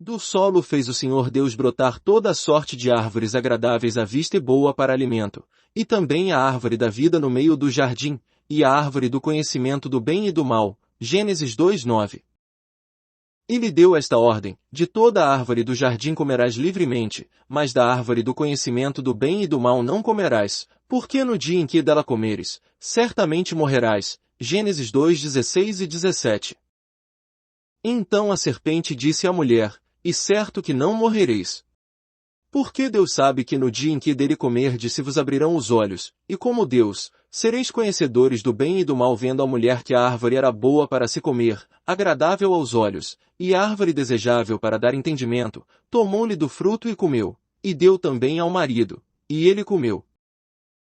Do solo fez o Senhor Deus brotar toda a sorte de árvores agradáveis à vista e boa para alimento, e também a árvore da vida no meio do jardim, e a árvore do conhecimento do bem e do mal. Gênesis 2:9. E lhe deu esta ordem: de toda a árvore do jardim comerás livremente, mas da árvore do conhecimento do bem e do mal não comerás, porque no dia em que dela comeres, certamente morrerás. Gênesis 2:16 e 17. Então a serpente disse à mulher: e certo que não morrereis. Porque Deus sabe que no dia em que dele comerdes se vos abrirão os olhos, e como Deus, sereis conhecedores do bem e do mal. Vendo a mulher que a árvore era boa para se comer, agradável aos olhos, e árvore desejável para dar entendimento, tomou-lhe do fruto e comeu, e deu também ao marido, e ele comeu.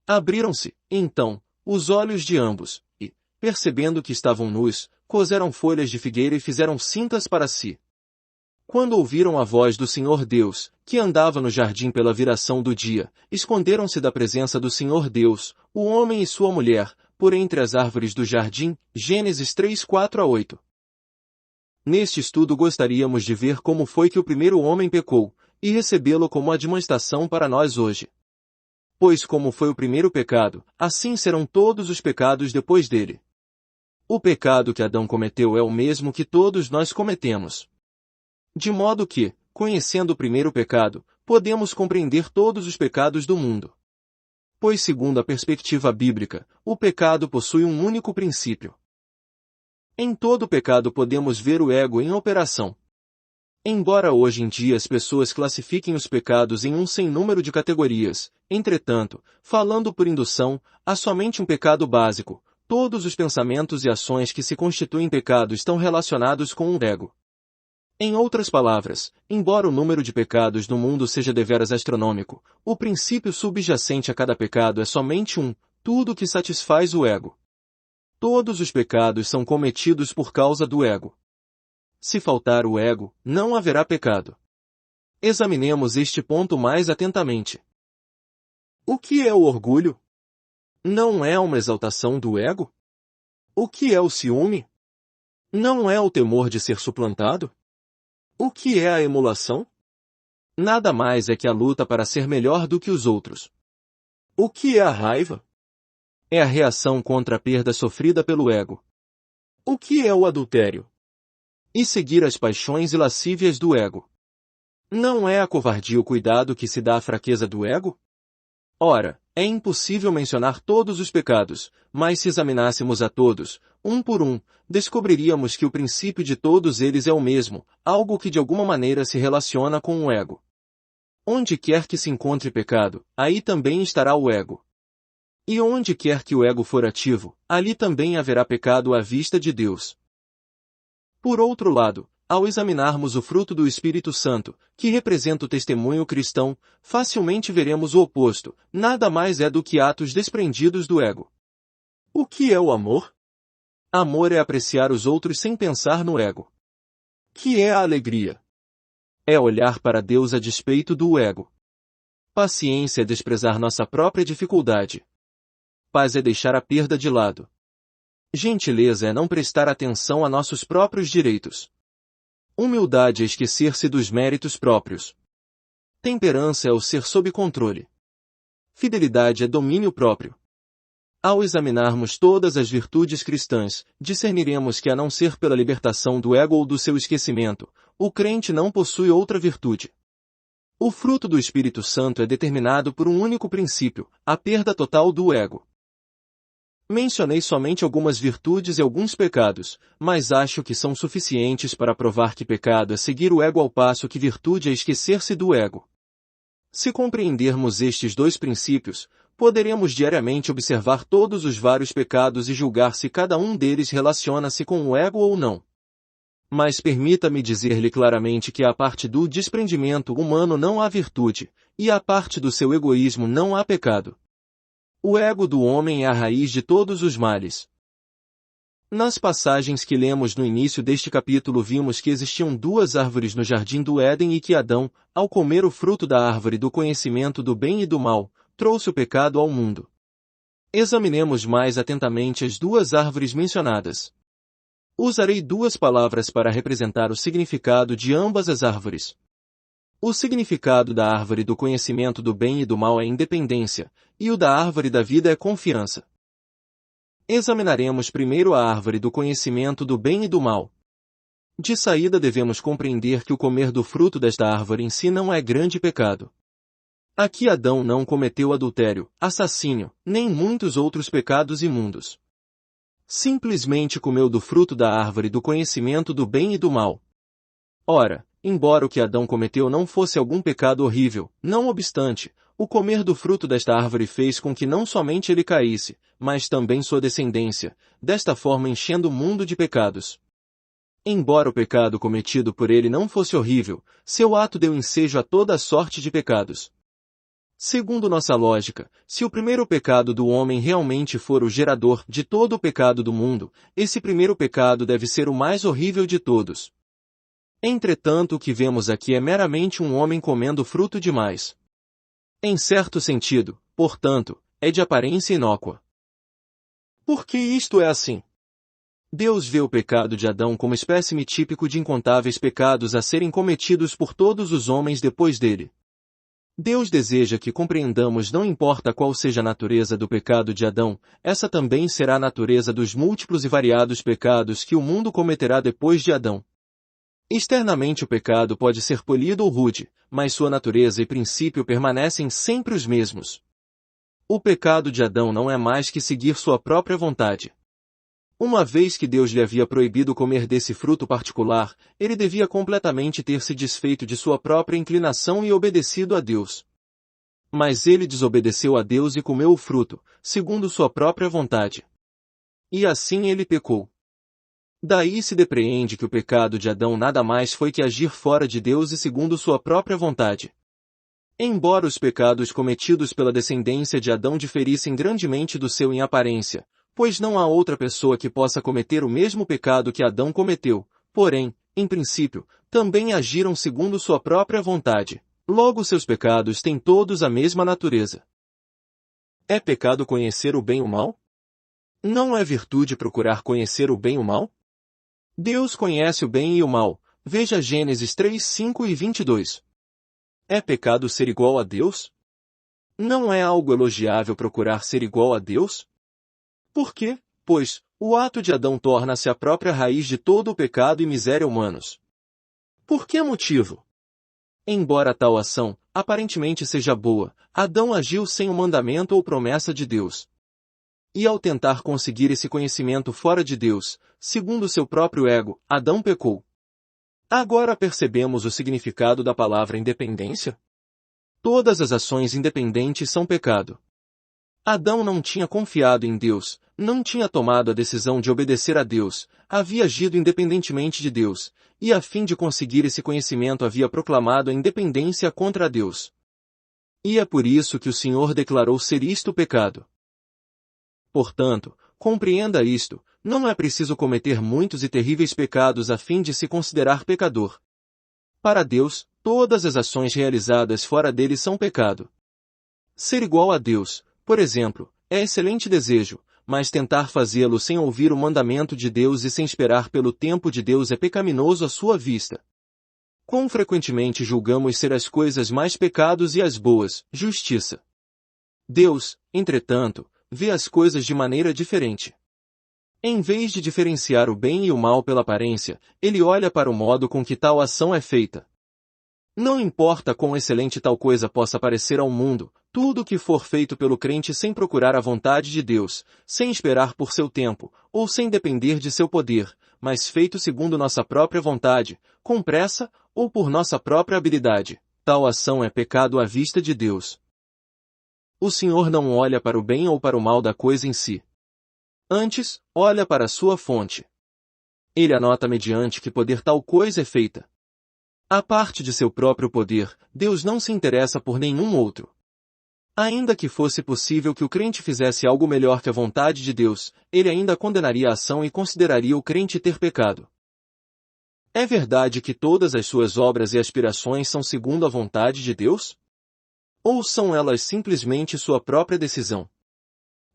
Abriram-se, então, os olhos de ambos, e, percebendo que estavam nus, coseram folhas de figueira e fizeram cintas para si. Quando ouviram a voz do Senhor Deus, que andava no jardim pela viração do dia, esconderam-se da presença do Senhor Deus, o homem e sua mulher, por entre as árvores do jardim. Gênesis 3:4-8. Neste estudo gostaríamos de ver como foi que o primeiro homem pecou, e recebê-lo como admoestação para nós hoje. Pois como foi o primeiro pecado, assim serão todos os pecados depois dele. O pecado que Adão cometeu é o mesmo que todos nós cometemos. De modo que, conhecendo o primeiro pecado, podemos compreender todos os pecados do mundo. Pois segundo a perspectiva bíblica, o pecado possui um único princípio. Em todo pecado podemos ver o ego em operação. Embora hoje em dia as pessoas classifiquem os pecados em um sem número de categorias, entretanto, falando por indução, há somente um pecado básico. Todos os pensamentos e ações que se constituem pecado estão relacionados com o ego. Em outras palavras, embora o número de pecados no mundo seja deveras astronômico, o princípio subjacente a cada pecado é somente um: tudo que satisfaz o ego. Todos os pecados são cometidos por causa do ego. Se faltar o ego, não haverá pecado. Examinemos este ponto mais atentamente. O que é o orgulho? Não é uma exaltação do ego? O que é o ciúme? Não é o temor de ser suplantado? O que é a emulação? Nada mais é que a luta para ser melhor do que os outros. O que é a raiva? É a reação contra a perda sofrida pelo ego. O que é o adultério? E seguir as paixões e lascívias do ego. Não é a covardia o cuidado que se dá à fraqueza do ego? Ora, é impossível mencionar todos os pecados, mas se examinássemos a todos, um por um, descobriríamos que o princípio de todos eles é o mesmo, algo que de alguma maneira se relaciona com o ego. Onde quer que se encontre pecado, aí também estará o ego. E onde quer que o ego for ativo, ali também haverá pecado à vista de Deus. Por outro lado, ao examinarmos o fruto do Espírito Santo, que representa o testemunho cristão, facilmente veremos o oposto: nada mais é do que atos desprendidos do ego. O que é o amor? Amor é apreciar os outros sem pensar no ego. Que é a alegria? É olhar para Deus a despeito do ego. Paciência é desprezar nossa própria dificuldade. Paz é deixar a perda de lado. Gentileza é não prestar atenção a nossos próprios direitos. Humildade é esquecer-se dos méritos próprios. Temperança é o ser sob controle. Fidelidade é domínio próprio. Ao examinarmos todas as virtudes cristãs, discerniremos que a não ser pela libertação do ego ou do seu esquecimento, o crente não possui outra virtude. O fruto do Espírito Santo é determinado por um único princípio: a perda total do ego. Mencionei somente algumas virtudes e alguns pecados, mas acho que são suficientes para provar que pecado é seguir o ego ao passo que virtude é esquecer-se do ego. Se compreendermos estes dois princípios, poderemos diariamente observar todos os vários pecados e julgar se cada um deles relaciona-se com o ego ou não. Mas permita-me dizer-lhe claramente que à parte do desprendimento humano não há virtude, e à parte do seu egoísmo não há pecado. O ego do homem é a raiz de todos os males. Nas passagens que lemos no início deste capítulo vimos que existiam duas árvores no jardim do Éden e que Adão, ao comer o fruto da árvore do conhecimento do bem e do mal, trouxe o pecado ao mundo. Examinemos mais atentamente as duas árvores mencionadas. Usarei duas palavras para representar o significado de ambas as árvores. O significado da árvore do conhecimento do bem e do mal é independência, e o da árvore da vida é confiança. Examinaremos primeiro a árvore do conhecimento do bem e do mal. De saída devemos compreender que o comer do fruto desta árvore em si não é grande pecado. Aqui Adão não cometeu adultério, assassínio, nem muitos outros pecados imundos. Simplesmente comeu do fruto da árvore do conhecimento do bem e do mal. Ora, embora o que Adão cometeu não fosse algum pecado horrível, não obstante, o comer do fruto desta árvore fez com que não somente ele caísse, mas também sua descendência, desta forma enchendo o mundo de pecados. Embora o pecado cometido por ele não fosse horrível, seu ato deu ensejo a toda a sorte de pecados. Segundo nossa lógica, se o primeiro pecado do homem realmente for o gerador de todo o pecado do mundo, esse primeiro pecado deve ser o mais horrível de todos. Entretanto, o que vemos aqui é meramente um homem comendo fruto demais. Em certo sentido, portanto, é de aparência inócua. Por que isto é assim? Deus vê o pecado de Adão como espécime típico de incontáveis pecados a serem cometidos por todos os homens depois dele. Deus deseja que compreendamos não importa qual seja a natureza do pecado de Adão, essa também será a natureza dos múltiplos e variados pecados que o mundo cometerá depois de Adão. Externamente o pecado pode ser polido ou rude, mas sua natureza e princípio permanecem sempre os mesmos. O pecado de Adão não é mais que seguir sua própria vontade. Uma vez que Deus lhe havia proibido comer desse fruto particular, ele devia completamente ter se desfeito de sua própria inclinação e obedecido a Deus. Mas ele desobedeceu a Deus e comeu o fruto, segundo sua própria vontade. E assim ele pecou. Daí se depreende que o pecado de Adão nada mais foi que agir fora de Deus e segundo sua própria vontade. Embora os pecados cometidos pela descendência de Adão diferissem grandemente do seu em aparência, pois não há outra pessoa que possa cometer o mesmo pecado que Adão cometeu, porém, em princípio, também agiram segundo sua própria vontade. Logo seus pecados têm todos a mesma natureza. É pecado conhecer o bem e o mal? Não é virtude procurar conhecer o bem e o mal? Deus conhece o bem e o mal, veja Gênesis 3, 5 e 22. É pecado ser igual a Deus? Não é algo elogiável procurar ser igual a Deus? Por quê? Pois, o ato de Adão torna-se a própria raiz de todo o pecado e miséria humanos. Por que motivo? Embora tal ação, aparentemente seja boa, Adão agiu sem o mandamento ou promessa de Deus. E ao tentar conseguir esse conhecimento fora de Deus, segundo seu próprio ego, Adão pecou. Agora percebemos o significado da palavra independência? Todas as ações independentes são pecado. Adão não tinha confiado em Deus, não tinha tomado a decisão de obedecer a Deus, havia agido independentemente de Deus, e a fim de conseguir esse conhecimento havia proclamado a independência contra Deus. E é por isso que o Senhor declarou ser isto pecado. Portanto, compreenda isto, não é preciso cometer muitos e terríveis pecados a fim de se considerar pecador. Para Deus, todas as ações realizadas fora dele são pecado. Ser igual a Deus, por exemplo, é excelente desejo, mas tentar fazê-lo sem ouvir o mandamento de Deus e sem esperar pelo tempo de Deus é pecaminoso à sua vista. Quão frequentemente julgamos ser as coisas mais pecados e as boas, justiça. Deus, entretanto, vê as coisas de maneira diferente. Em vez de diferenciar o bem e o mal pela aparência, ele olha para o modo com que tal ação é feita. Não importa quão excelente tal coisa possa parecer ao mundo, tudo o que for feito pelo crente sem procurar a vontade de Deus, sem esperar por seu tempo, ou sem depender de seu poder, mas feito segundo nossa própria vontade, com pressa, ou por nossa própria habilidade, tal ação é pecado à vista de Deus. O Senhor não olha para o bem ou para o mal da coisa em si. Antes, olha para a sua fonte. Ele anota mediante que poder tal coisa é feita. À parte de seu próprio poder, Deus não se interessa por nenhum outro. Ainda que fosse possível que o crente fizesse algo melhor que a vontade de Deus, ele ainda condenaria a ação e consideraria o crente ter pecado. É verdade que todas as suas obras e aspirações são segundo a vontade de Deus? Ou são elas simplesmente sua própria decisão?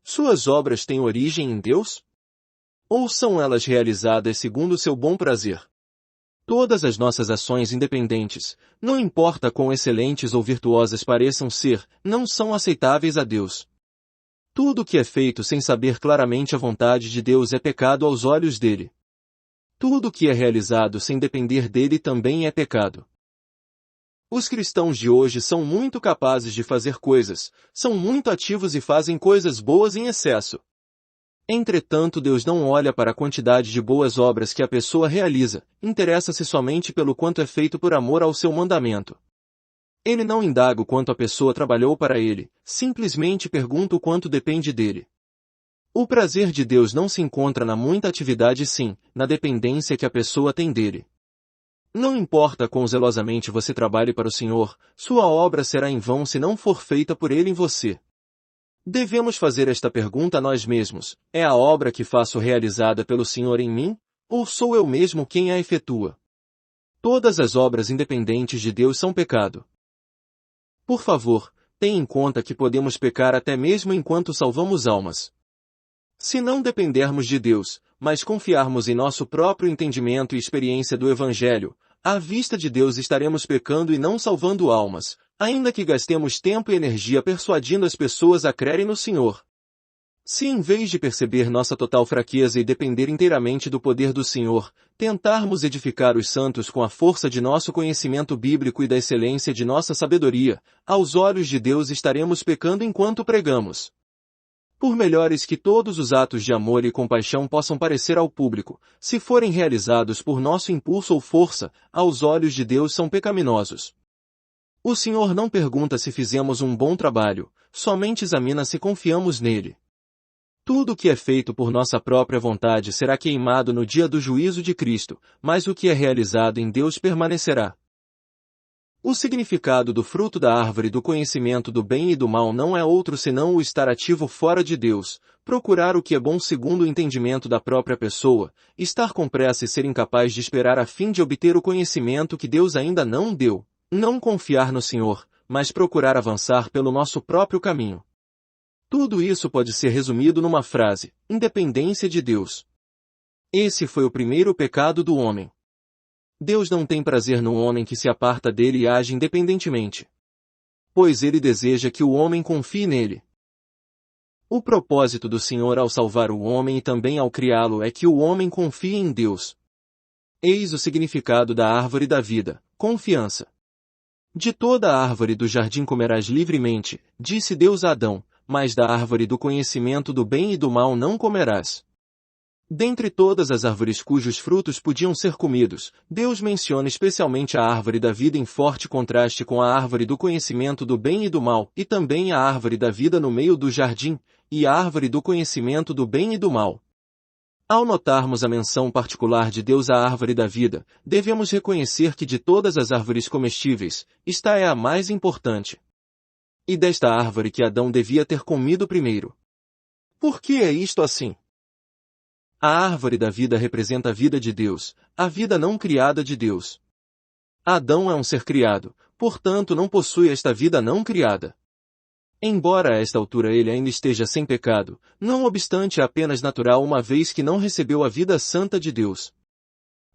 Suas obras têm origem em Deus? Ou são elas realizadas segundo seu bom prazer? Todas as nossas ações independentes, não importa quão excelentes ou virtuosas pareçam ser, não são aceitáveis a Deus. Tudo que é feito sem saber claramente a vontade de Deus é pecado aos olhos dele. Tudo que é realizado sem depender dele também é pecado. Os cristãos de hoje são muito capazes de fazer coisas, são muito ativos e fazem coisas boas em excesso. Entretanto, Deus não olha para a quantidade de boas obras que a pessoa realiza, interessa-se somente pelo quanto é feito por amor ao seu mandamento. Ele não indaga o quanto a pessoa trabalhou para ele, simplesmente pergunta o quanto depende dele. O prazer de Deus não se encontra na muita atividade, sim, na dependência que a pessoa tem dele. Não importa quão zelosamente você trabalhe para o Senhor, sua obra será em vão se não for feita por Ele em você. Devemos fazer esta pergunta a nós mesmos: é a obra que faço realizada pelo Senhor em mim, ou sou eu mesmo quem a efetua? Todas as obras independentes de Deus são pecado. Por favor, tenha em conta que podemos pecar até mesmo enquanto salvamos almas. Se não dependermos de Deus, mas confiarmos em nosso próprio entendimento e experiência do Evangelho, à vista de Deus estaremos pecando e não salvando almas, ainda que gastemos tempo e energia persuadindo as pessoas a crerem no Senhor. Se em vez de perceber nossa total fraqueza e depender inteiramente do poder do Senhor, tentarmos edificar os santos com a força de nosso conhecimento bíblico e da excelência de nossa sabedoria, aos olhos de Deus estaremos pecando enquanto pregamos. Por melhores que todos os atos de amor e compaixão possam parecer ao público, se forem realizados por nosso impulso ou força, aos olhos de Deus são pecaminosos. O Senhor não pergunta se fizemos um bom trabalho, somente examina se confiamos nele. Tudo o que é feito por nossa própria vontade será queimado no dia do juízo de Cristo, mas o que é realizado em Deus permanecerá. O significado do fruto da árvore do conhecimento do bem e do mal não é outro senão o estar ativo fora de Deus, procurar o que é bom segundo o entendimento da própria pessoa, estar com pressa e ser incapaz de esperar a fim de obter o conhecimento que Deus ainda não deu, não confiar no Senhor, mas procurar avançar pelo nosso próprio caminho. Tudo isso pode ser resumido numa frase: independência de Deus. Esse foi o primeiro pecado do homem. Deus não tem prazer no homem que se aparta dele e age independentemente. Pois ele deseja que o homem confie nele. O propósito do Senhor ao salvar o homem e também ao criá-lo é que o homem confie em Deus. Eis o significado da árvore da vida: confiança. De toda a árvore do jardim comerás livremente, disse Deus a Adão, mas da árvore do conhecimento do bem e do mal não comerás. Dentre todas as árvores cujos frutos podiam ser comidos, Deus menciona especialmente a árvore da vida em forte contraste com a árvore do conhecimento do bem e do mal, e também a árvore da vida no meio do jardim, e a árvore do conhecimento do bem e do mal. Ao notarmos a menção particular de Deus à árvore da vida, devemos reconhecer que de todas as árvores comestíveis, esta é a mais importante. E desta árvore que Adão devia ter comido primeiro. Por que é isto assim? A árvore da vida representa a vida de Deus, a vida não criada de Deus. Adão é um ser criado, portanto não possui esta vida não criada. Embora a esta altura ele ainda esteja sem pecado, não obstante é apenas natural uma vez que não recebeu a vida santa de Deus.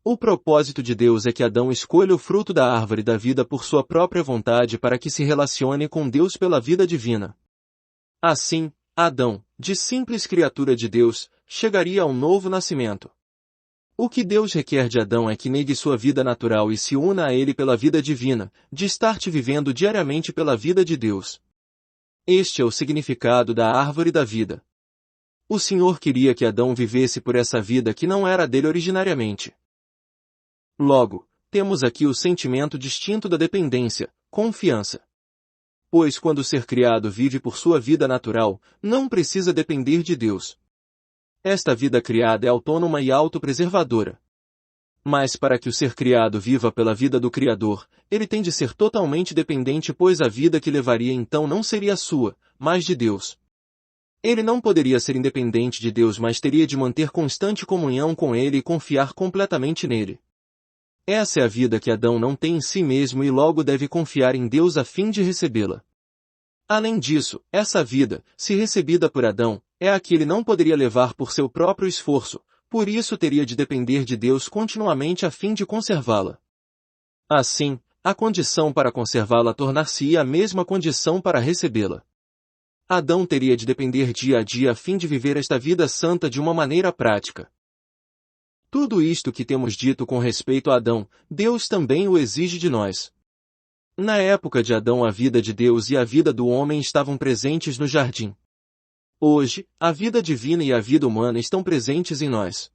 O propósito de Deus é que Adão escolha o fruto da árvore da vida por sua própria vontade para que se relacione com Deus pela vida divina. Assim, Adão, de simples criatura de Deus, chegaria ao novo nascimento. O que Deus requer de Adão é que negue sua vida natural e se una a ele pela vida divina, de estar-te vivendo diariamente pela vida de Deus. Este é o significado da árvore da vida. O Senhor queria que Adão vivesse por essa vida que não era dele originariamente. Logo, temos aqui o sentimento distinto da dependência, confiança. Pois quando o ser criado vive por sua vida natural, não precisa depender de Deus. Esta vida criada é autônoma e autopreservadora. Mas para que o ser criado viva pela vida do Criador, ele tem de ser totalmente dependente, pois a vida que levaria então não seria sua, mas de Deus. Ele não poderia ser independente de Deus, mas teria de manter constante comunhão com Ele e confiar completamente nele. Essa é a vida que Adão não tem em si mesmo e logo deve confiar em Deus a fim de recebê-la. Além disso, essa vida, se recebida por Adão, é a que ele não poderia levar por seu próprio esforço, por isso teria de depender de Deus continuamente a fim de conservá-la. Assim, a condição para conservá-la tornar-se-ia a mesma condição para recebê-la. Adão teria de depender dia a dia a fim de viver esta vida santa de uma maneira prática. Tudo isto que temos dito com respeito a Adão, Deus também o exige de nós. Na época de Adão a vida de Deus e a vida do homem estavam presentes no jardim. Hoje, a vida divina e a vida humana estão presentes em nós.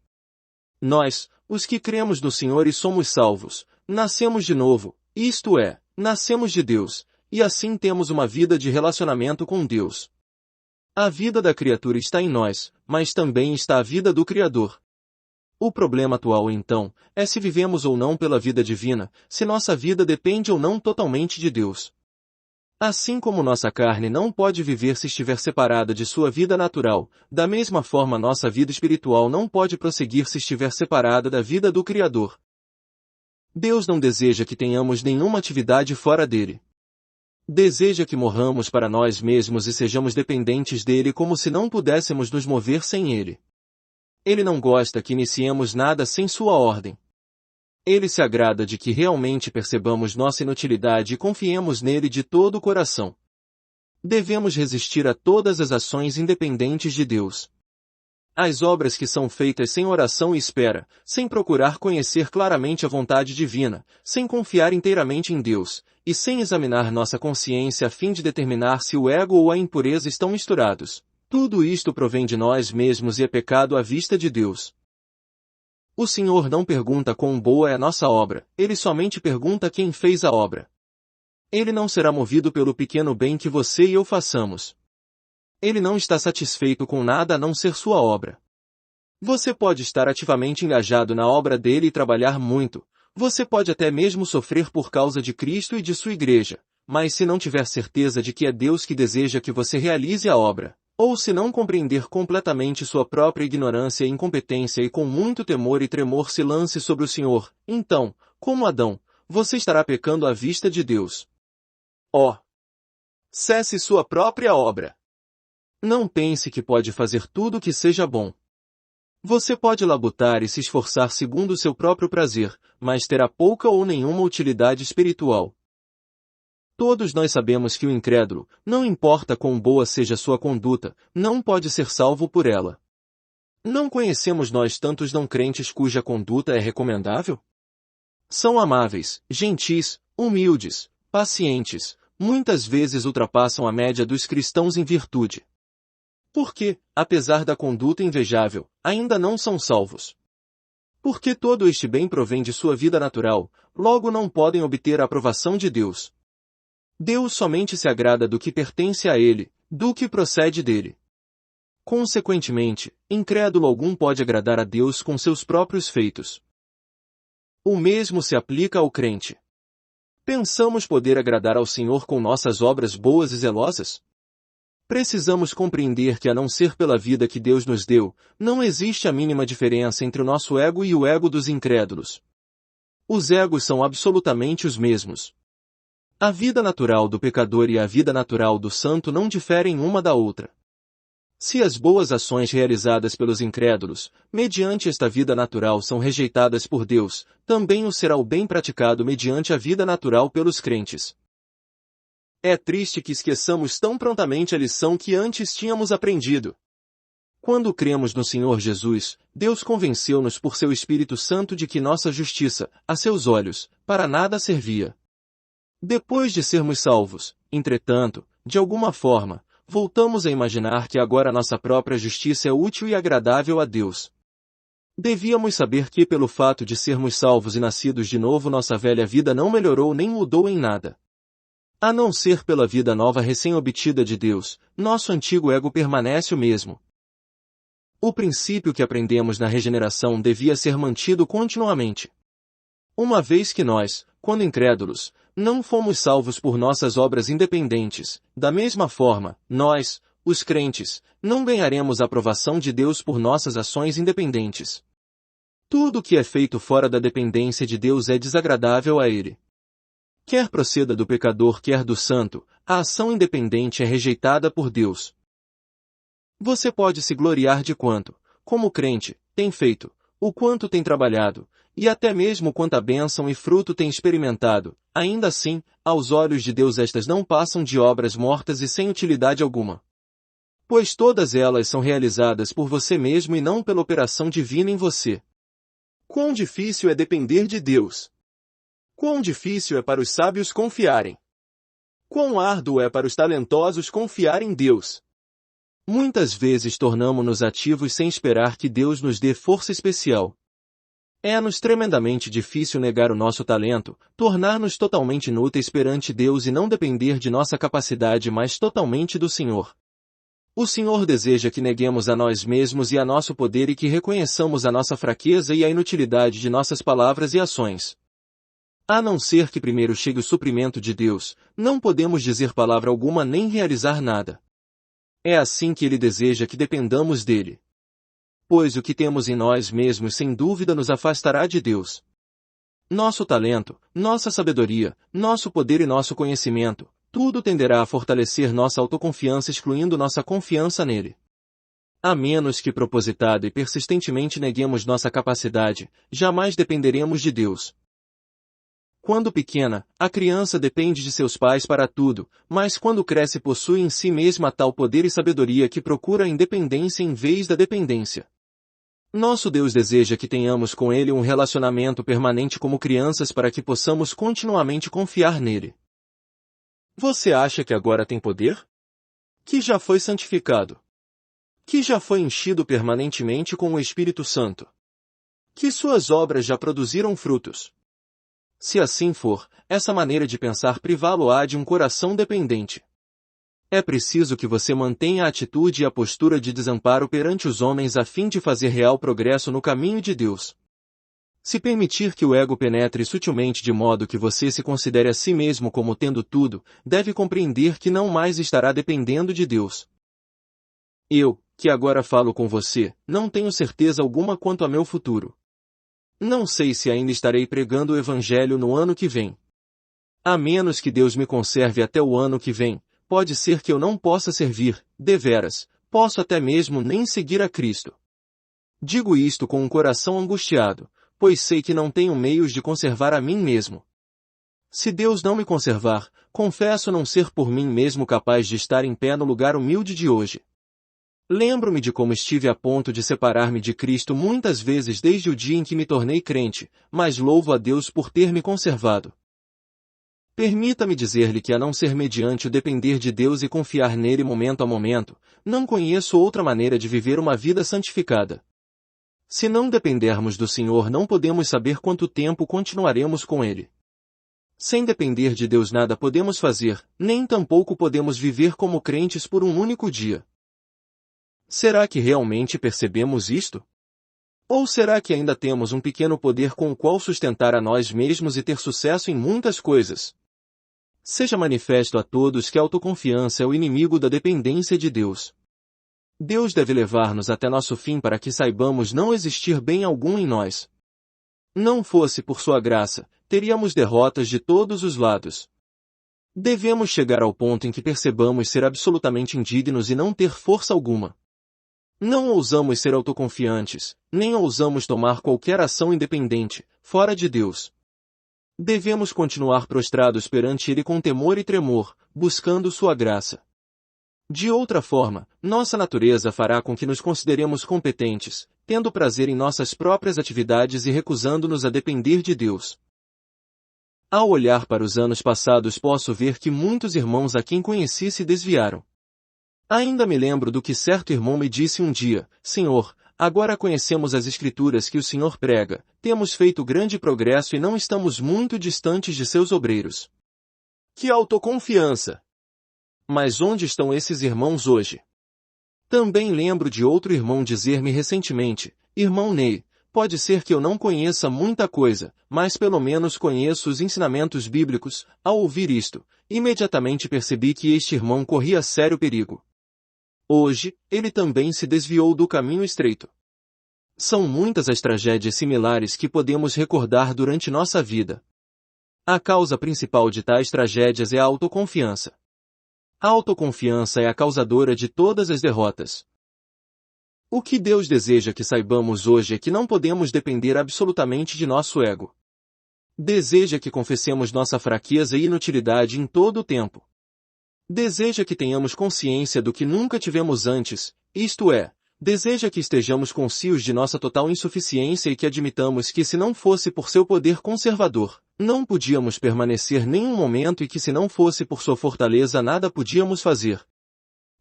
Nós, os que cremos no Senhor e somos salvos, nascemos de novo, isto é, nascemos de Deus, e assim temos uma vida de relacionamento com Deus. A vida da criatura está em nós, mas também está a vida do Criador. O problema atual, então, é se vivemos ou não pela vida divina, se nossa vida depende ou não totalmente de Deus. Assim como nossa carne não pode viver se estiver separada de sua vida natural, da mesma forma nossa vida espiritual não pode prosseguir se estiver separada da vida do Criador. Deus não deseja que tenhamos nenhuma atividade fora dele. Deseja que morramos para nós mesmos e sejamos dependentes dele como se não pudéssemos nos mover sem ele. Ele não gosta que iniciemos nada sem sua ordem. Ele se agrada de que realmente percebamos nossa inutilidade e confiemos nele de todo o coração. Devemos resistir a todas as ações independentes de Deus. As obras que são feitas sem oração e espera, sem procurar conhecer claramente a vontade divina, sem confiar inteiramente em Deus, e sem examinar nossa consciência a fim de determinar se o ego ou a impureza estão misturados. Tudo isto provém de nós mesmos e é pecado à vista de Deus. O Senhor não pergunta quão boa é a nossa obra, ele somente pergunta quem fez a obra. Ele não será movido pelo pequeno bem que você e eu façamos. Ele não está satisfeito com nada a não ser sua obra. Você pode estar ativamente engajado na obra dele e trabalhar muito. Você pode até mesmo sofrer por causa de Cristo e de sua igreja, mas se não tiver certeza de que é Deus que deseja que você realize a obra, ou se não compreender completamente sua própria ignorância e incompetência e com muito temor e tremor se lance sobre o Senhor, então, como Adão, você estará pecando à vista de Deus. Ó! Cesse sua própria obra. Não pense que pode fazer tudo que seja bom. Você pode labutar e se esforçar segundo o seu próprio prazer, mas terá pouca ou nenhuma utilidade espiritual. Todos nós sabemos que o incrédulo, não importa quão boa seja sua conduta, não pode ser salvo por ela. Não conhecemos nós tantos não crentes cuja conduta é recomendável? São amáveis, gentis, humildes, pacientes, muitas vezes ultrapassam a média dos cristãos em virtude. Porque, apesar da conduta invejável, ainda não são salvos. Porque todo este bem provém de sua vida natural, logo não podem obter a aprovação de Deus. Deus somente se agrada do que pertence a ele, do que procede dele. Consequentemente, incrédulo algum pode agradar a Deus com seus próprios feitos. O mesmo se aplica ao crente. Pensamos poder agradar ao Senhor com nossas obras boas e zelosas? Precisamos compreender que a não ser pela vida que Deus nos deu, não existe a mínima diferença entre o nosso ego e o ego dos incrédulos. Os egos são absolutamente os mesmos. A vida natural do pecador e a vida natural do santo não diferem uma da outra. Se as boas ações realizadas pelos incrédulos, mediante esta vida natural são rejeitadas por Deus, também o será o bem praticado mediante a vida natural pelos crentes. É triste que esqueçamos tão prontamente a lição que antes tínhamos aprendido. Quando cremos no Senhor Jesus, Deus convenceu-nos por seu Espírito Santo de que nossa justiça, a seus olhos, para nada servia. Depois de sermos salvos, entretanto, de alguma forma, voltamos a imaginar que agora nossa própria justiça é útil e agradável a Deus. Devíamos saber que pelo fato de sermos salvos e nascidos de novo nossa velha vida não melhorou nem mudou em nada. A não ser pela vida nova recém-obtida de Deus, nosso antigo ego permanece o mesmo. O princípio que aprendemos na regeneração devia ser mantido continuamente. Uma vez que nós, quando incrédulos, não fomos salvos por nossas obras independentes, da mesma forma, nós, os crentes, não ganharemos a aprovação de Deus por nossas ações independentes. Tudo que é feito fora da dependência de Deus é desagradável a Ele. Quer proceda do pecador quer do santo, a ação independente é rejeitada por Deus. Você pode se gloriar de quanto, como crente, tem feito, o quanto tem trabalhado, e até mesmo quanta bênção e fruto tem experimentado, ainda assim, aos olhos de Deus estas não passam de obras mortas e sem utilidade alguma. Pois todas elas são realizadas por você mesmo e não pela operação divina em você. Quão difícil é depender de Deus! Quão difícil é para os sábios confiarem! Quão árduo é para os talentosos confiar em Deus! Muitas vezes tornamo-nos ativos sem esperar que Deus nos dê força especial. É-nos tremendamente difícil negar o nosso talento, tornar-nos totalmente inúteis perante Deus e não depender de nossa capacidade, mas totalmente do Senhor. O Senhor deseja que neguemos a nós mesmos e a nosso poder e que reconheçamos a nossa fraqueza e a inutilidade de nossas palavras e ações. A não ser que primeiro chegue o suprimento de Deus, não podemos dizer palavra alguma nem realizar nada. É assim que Ele deseja que dependamos dele. Pois o que temos em nós mesmos sem dúvida nos afastará de Deus. Nosso talento, nossa sabedoria, nosso poder e nosso conhecimento, tudo tenderá a fortalecer nossa autoconfiança excluindo nossa confiança nele. A menos que propositada e persistentemente neguemos nossa capacidade, jamais dependeremos de Deus. Quando pequena, a criança depende de seus pais para tudo, mas quando cresce possui em si mesma tal poder e sabedoria que procura a independência em vez da dependência. Nosso Deus deseja que tenhamos com Ele um relacionamento permanente como crianças para que possamos continuamente confiar nele. Você acha que agora tem poder? Que já foi santificado? Que já foi enchido permanentemente com o Espírito Santo? Que suas obras já produziram frutos? Se assim for, essa maneira de pensar privá-lo-á de um coração dependente. É preciso que você mantenha a atitude e a postura de desamparo perante os homens a fim de fazer real progresso no caminho de Deus. Se permitir que o ego penetre sutilmente de modo que você se considere a si mesmo como tendo tudo, deve compreender que não mais estará dependendo de Deus. Eu, que agora falo com você, não tenho certeza alguma quanto a meu futuro. Não sei se ainda estarei pregando o Evangelho no ano que vem. A menos que Deus me conserve até o ano que vem, pode ser que eu não possa servir, deveras, posso até mesmo nem seguir a Cristo. Digo isto com um coração angustiado, pois sei que não tenho meios de conservar a mim mesmo. Se Deus não me conservar, confesso não ser por mim mesmo capaz de estar em pé no lugar humilde de hoje. Lembro-me de como estive a ponto de separar-me de Cristo muitas vezes desde o dia em que me tornei crente, mas louvo a Deus por ter me conservado. Permita-me dizer-lhe que a não ser mediante o depender de Deus e confiar nele momento a momento, não conheço outra maneira de viver uma vida santificada. Se não dependermos do Senhor não podemos saber quanto tempo continuaremos com Ele. Sem depender de Deus nada podemos fazer, nem tampouco podemos viver como crentes por um único dia. Será que realmente percebemos isto? Ou será que ainda temos um pequeno poder com o qual sustentar a nós mesmos e ter sucesso em muitas coisas? Seja manifesto a todos que a autoconfiança é o inimigo da dependência de Deus. Deus deve levar-nos até nosso fim para que saibamos não existir bem algum em nós. Não fosse por sua graça, teríamos derrotas de todos os lados. Devemos chegar ao ponto em que percebamos ser absolutamente indignos e não ter força alguma. Não ousamos ser autoconfiantes, nem ousamos tomar qualquer ação independente, fora de Deus. Devemos continuar prostrados perante Ele com temor e tremor, buscando sua graça. De outra forma, nossa natureza fará com que nos consideremos competentes, tendo prazer em nossas próprias atividades e recusando-nos a depender de Deus. Ao olhar para os anos passados posso ver que muitos irmãos a quem conheci se desviaram. Ainda me lembro do que certo irmão me disse um dia: Senhor, agora conhecemos as Escrituras que o Senhor prega, temos feito grande progresso e não estamos muito distantes de seus obreiros. Que autoconfiança! Mas onde estão esses irmãos hoje? Também lembro de outro irmão dizer-me recentemente: Irmão Ney, pode ser que eu não conheça muita coisa, mas pelo menos conheço os ensinamentos bíblicos. Ao ouvir isto, imediatamente percebi que este irmão corria sério perigo. Hoje, ele também se desviou do caminho estreito. São muitas as tragédias similares que podemos recordar durante nossa vida. A causa principal de tais tragédias é a autoconfiança. A autoconfiança é a causadora de todas as derrotas. O que Deus deseja que saibamos hoje é que não podemos depender absolutamente de nosso ego. Deseja que confessemos nossa fraqueza e inutilidade em todo o tempo. Deseja que tenhamos consciência do que nunca tivemos antes, isto é, deseja que estejamos conscientes de nossa total insuficiência e que admitamos que se não fosse por seu poder conservador, não podíamos permanecer nenhum momento e que se não fosse por sua fortaleza nada podíamos fazer.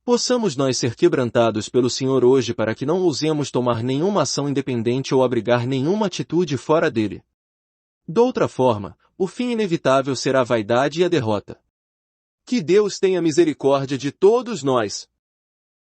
Possamos nós ser quebrantados pelo Senhor hoje para que não ousemos tomar nenhuma ação independente ou abrigar nenhuma atitude fora dele. Doutra forma, o fim inevitável será a vaidade e a derrota. Que Deus tenha misericórdia de todos nós.